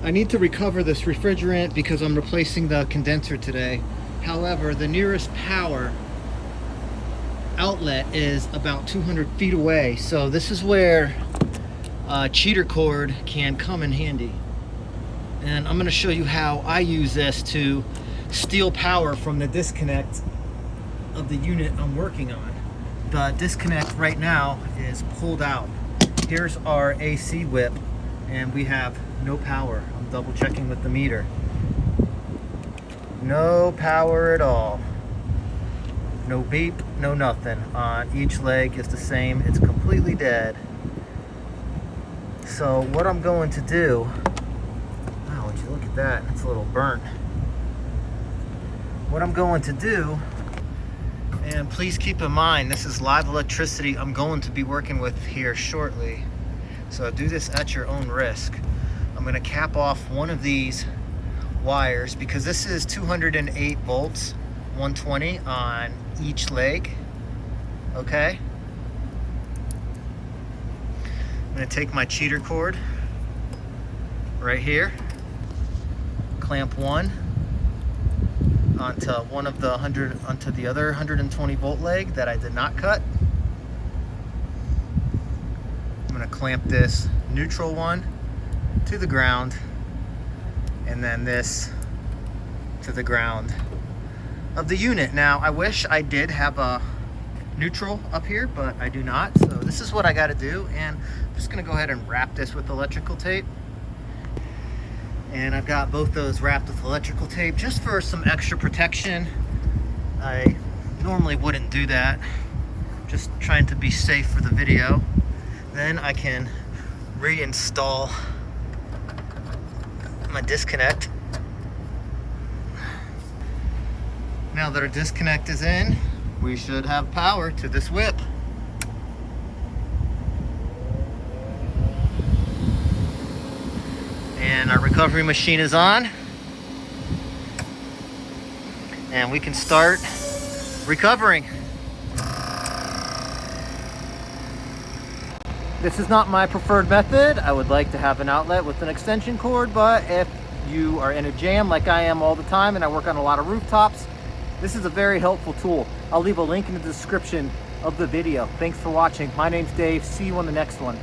I need to recover this refrigerant because I'm replacing the condenser today. However, the nearest power outlet is about 200 feet away. So this is where a cheater cord can come in handy. And I'm going to show you how I use this to steal power from the disconnect of the unit I'm working on. The disconnect right now is pulled out. Here's our AC whip, and we have no power. I'm double checking with the meter. No power at all. No beep, no nothing. On each leg is the same. It's completely dead. So what I'm going to do, wow, would you look at that? It's a little burnt. What I'm going to do, and please keep in mind, this is live electricity I'm going to be working with here shortly. So do this at your own risk. I'm going to cap off one of these wires because this is 208 volts, 120 on each leg. Okay. I'm going to take my cheater cord right here, clamp one onto one of the onto the other 120 volt leg that I did not cut. I'm going to clamp this neutral one to the ground, and then this to the ground of the unit. Now I wish I did have a neutral up here, but I do not. So this is what I got to do, and I'm just going to go ahead and wrap this with electrical tape. And I've got both those wrapped with electrical tape just for some extra protection. I normally wouldn't do that, just trying to be safe for the video. Then I can reinstall my disconnect. Now that our disconnect is in, we should have power to this whip. And our recovery machine is on, and we can start recovering. This is not my preferred method. I would like to have an outlet with an extension cord, but if you are in a jam like I am all the time and I work on a lot of rooftops, this is a very helpful tool. I'll leave a link in the description of the video. Thanks for watching. My name's Dave. See you on the next one.